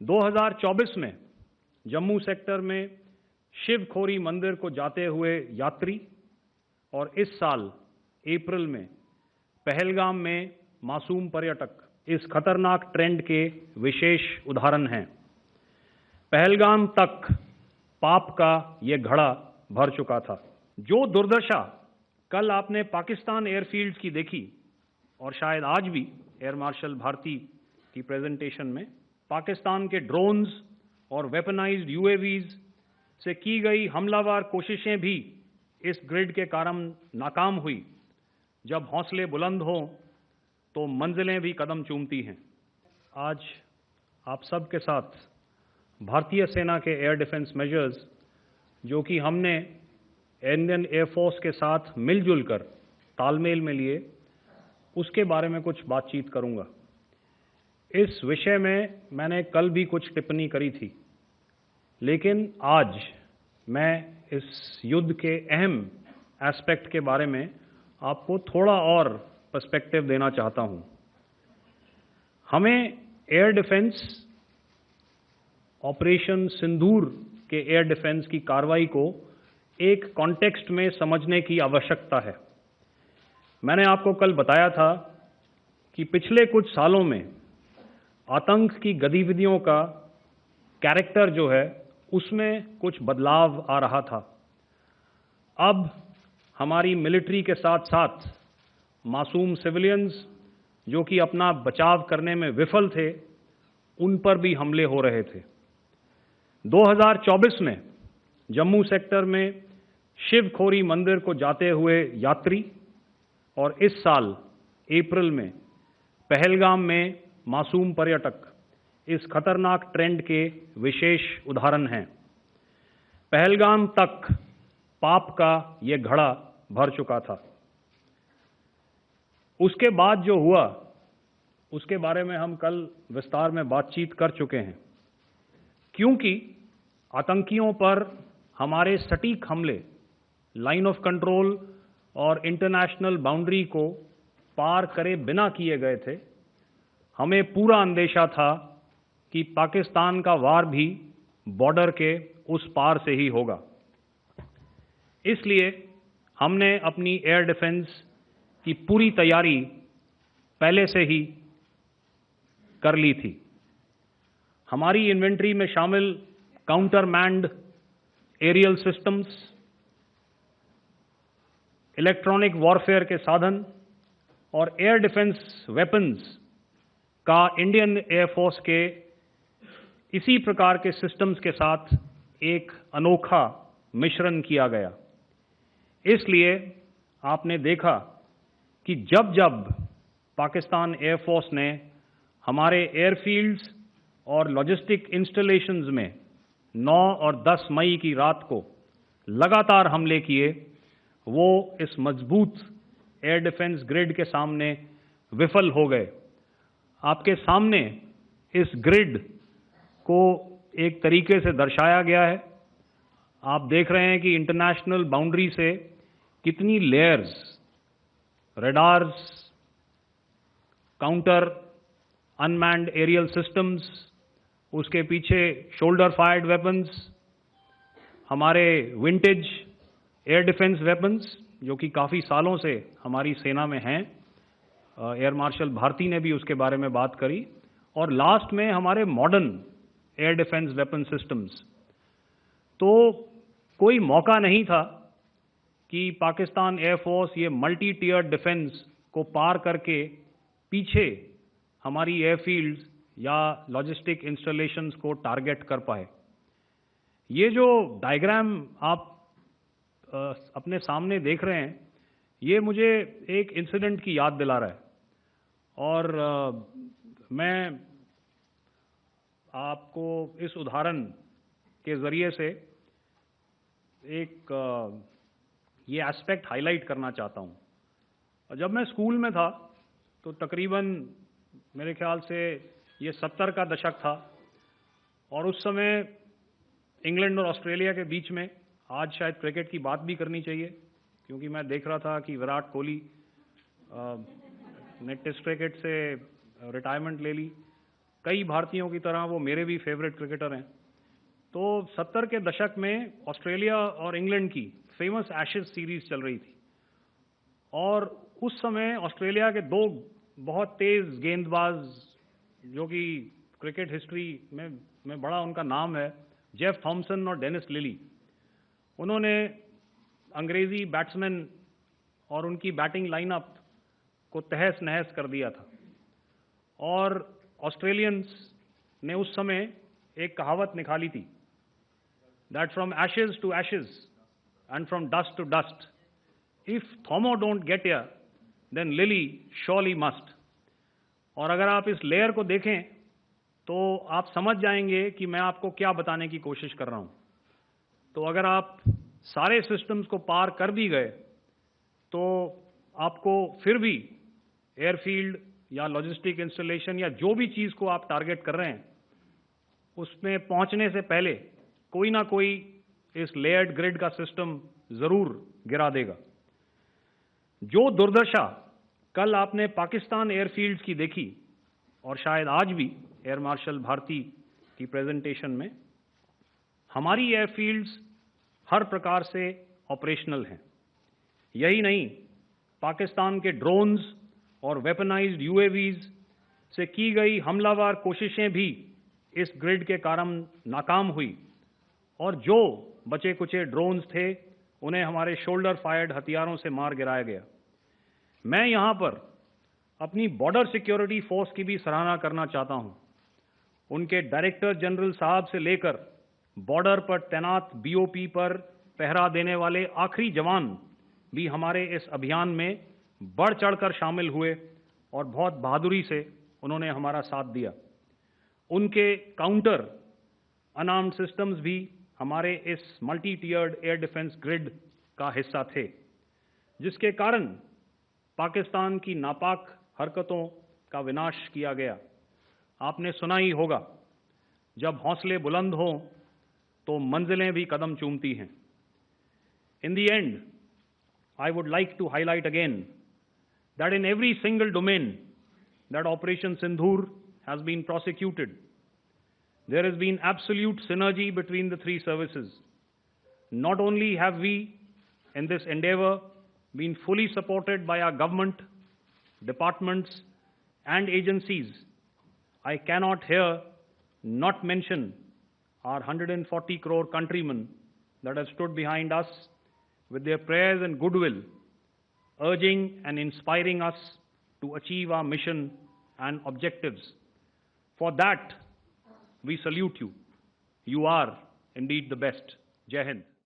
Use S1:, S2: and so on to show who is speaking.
S1: 2024 में जम्मू सेक्टर में शिवखोरी मंदिर को जाते हुए यात्री और इस साल अप्रैल में पहलगाम में मासूम पर्यटक इस खतरनाक ट्रेंड के विशेष उदाहरण हैं। पहलगाम तक पाप का ये घड़ा भर चुका था। जो दुर्दशा कल आपने पाकिस्तान एयरफील्ड्स की देखी और शायद आज भी एयर मार्शल भारती की प्रेजेंटेशन में पाकिस्तान के ड्रोन्स और वेपनाइज्ड यूएवीज से की गई हमलावर कोशिशें भी इस ग्रिड के कारण नाकाम हुई। जब हौसले बुलंद हों तो मंजिलें भी कदम चूमती हैं। आज आप सब के साथ भारतीय सेना के एयर डिफेंस मेजर्स जो कि हमने इंडियन एयरफोर्स के साथ मिलजुल कर तालमेल में लिए, उसके बारे में कुछ बातचीत करूंगा। इस विषय में मैंने कल भी कुछ टिप्पणी करी थी, लेकिन आज मैं इस युद्ध के अहम एस्पेक्ट के बारे में आपको थोड़ा और पर्सपेक्टिव देना चाहता हूं। हमें एयर डिफेंस ऑपरेशन सिंदूर के एयर डिफेंस की कार्रवाई को एक कॉन्टेक्स्ट में समझने की आवश्यकता है। मैंने आपको कल बताया था कि पिछले कुछ सालों में आतंक की गतिविधियों का कैरेक्टर जो है उसमें कुछ बदलाव आ रहा था। अब हमारी मिलिट्री के साथ साथ मासूम सिविलियंस जो कि अपना बचाव करने में विफल थे, उन पर भी हमले हो रहे थे। 2024 में जम्मू सेक्टर में शिवखोरी मंदिर को जाते हुए यात्री और इस साल अप्रैल में पहलगाम में मासूम पर्यटक इस खतरनाक ट्रेंड के विशेष उदाहरण हैं। पहलगाम तक पाप का ये घड़ा भर चुका था। उसके बाद जो हुआ उसके बारे में हम कल विस्तार में बातचीत कर चुके हैं। क्योंकि आतंकियों पर हमारे सटीक हमले लाइन ऑफ कंट्रोल और इंटरनेशनल बाउंड्री को पार करे बिना किए गए थे, हमें पूरा अंदेशा था कि पाकिस्तान का वार भी बॉर्डर के उस पार से ही होगा। इसलिए हमने अपनी एयर डिफेंस की पूरी तैयारी पहले से ही कर ली थी। हमारी इन्वेंट्री में शामिल counter manned aerial systems, electronic warfare के साधन और एयर डिफेंस वेपन्स का इंडियन एयरफोर्स के इसी प्रकार के सिस्टम्स के साथ एक अनोखा मिश्रण किया गया। इसलिए आपने देखा कि जब जब पाकिस्तान एयरफोर्स ने हमारे एयरफील्ड्स और लॉजिस्टिक इंस्टॉलेशंस में 9 और 10 मई की रात को लगातार हमले किए, वो इस मजबूत एयर डिफेंस ग्रिड के सामने विफल हो गए। आपके सामने इस ग्रिड को एक तरीके से दर्शाया गया है। आप देख रहे हैं कि इंटरनेशनल बाउंड्री से कितनी layers, radars, counter unmanned aerial systems, उसके पीछे शोल्डर फायर्ड वेपन्स, हमारे विंटेज एयर डिफेंस वेपन्स जो कि काफ़ी सालों से हमारी सेना में हैं। एयर मार्शल भारती ने भी उसके बारे में बात करी। और लास्ट में हमारे modern air defence weapon systems. तो कोई मौका नहीं था कि पाकिस्तान एयरफोर्स ये मल्टी टीयर डिफेंस को पार करके पीछे हमारी एयरफील्ड्स या लॉजिस्टिक इंस्टॉलेशंस को टारगेट कर पाए। ये जो डायग्राम आप अपने सामने देख रहे हैं, ये मुझे एक इंसिडेंट की याद दिला रहा है। और मैं आपको इस उदाहरण के ज़रिए से एक ये एस्पेक्ट हाईलाइट करना चाहता हूँ। जब मैं स्कूल में था तो तकरीबन मेरे ख्याल से ये 70 का दशक था और उस समय इंग्लैंड और ऑस्ट्रेलिया के बीच में, आज शायद क्रिकेट की बात भी करनी चाहिए क्योंकि मैं देख रहा था कि विराट कोहली ने टेस्ट क्रिकेट से रिटायरमेंट ले ली कई भारतीयों की तरह वो मेरे भी फेवरेट क्रिकेटर हैं। तो 70 के दशक में ऑस्ट्रेलिया और इंग्लैंड की फेमस एशेज सीरीज चल रही थी और उस समय ऑस्ट्रेलिया के दो बहुत तेज गेंदबाज जो कि क्रिकेट हिस्ट्री में बड़ा उनका नाम है, जेफ थॉमसन और डेनिस लिली, उन्होंने अंग्रेजी बैट्समैन और उनकी बैटिंग लाइनअप को तहस नहस कर दिया था। और ऑस्ट्रेलियंस ने उस समय एक कहावत निकाली थी, that from ashes to ashes and from dust to dust, if Thommo don't get here then Lillee surely must. और अगर आप इस लेयर को देखें तो आप समझ जाएंगे कि मैं आपको क्या बताने की कोशिश कर रहा हूं। तो अगर आप सारे सिस्टम्स को पार कर भी गए तो आपको फिर भी एयरफील्ड या लॉजिस्टिक इंस्टॉलेशन या जो भी चीज़ को आप टारगेट कर रहे हैं उसमें पहुंचने से पहले कोई ना कोई इस लेयर्ड ग्रिड का सिस्टम ज़रूर गिरा देगा। जो दुर्दशा कल आपने पाकिस्तान एयरफील्ड्स की देखी और शायद आज भी एयर मार्शल भारती की प्रेजेंटेशन में, हमारी एयरफील्ड्स हर प्रकार से ऑपरेशनल हैं। यही नहीं, पाकिस्तान के ड्रोन्स और वेपनाइज्ड यूएवीज से की गई हमलावर कोशिशें भी इस ग्रिड के कारण नाकाम हुई और जो बचे कुचे ड्रोन्स थे उन्हें हमारे शोल्डर फायर्ड हथियारों से मार गिराया गया। मैं यहां पर अपनी बॉर्डर सिक्योरिटी फोर्स की भी सराहना करना चाहता हूं। उनके डायरेक्टर जनरल साहब से लेकर बॉर्डर पर तैनात बीओपी पर पहरा देने वाले आखिरी जवान भी हमारे इस अभियान में बढ़ चढ़कर शामिल हुए और बहुत बहादुरी से उन्होंने हमारा साथ दिया। उनके काउंटर अनआर्म्ड सिस्टम्स भी हमारे इस मल्टी टियर्ड एयर डिफेंस ग्रिड का हिस्सा थे, जिसके कारण पाकिस्तान की नापाक हरकतों का विनाश किया गया। आपने सुना ही होगा, जब हौसले बुलंद हों तो मंजिलें भी कदम चूमती हैं। In the end, I would like to highlight again that in every single domain that Operation Sindhur has been prosecuted, there has been absolute synergy between the three services. Not only have we, in this endeavor, been fully supported by our government, departments, and agencies, I cannot here not mention our 140 crore countrymen that have stood behind us with their prayers and goodwill, urging and inspiring us to achieve our mission and objectives. For that, we salute you. You are indeed the best. Jai Hind.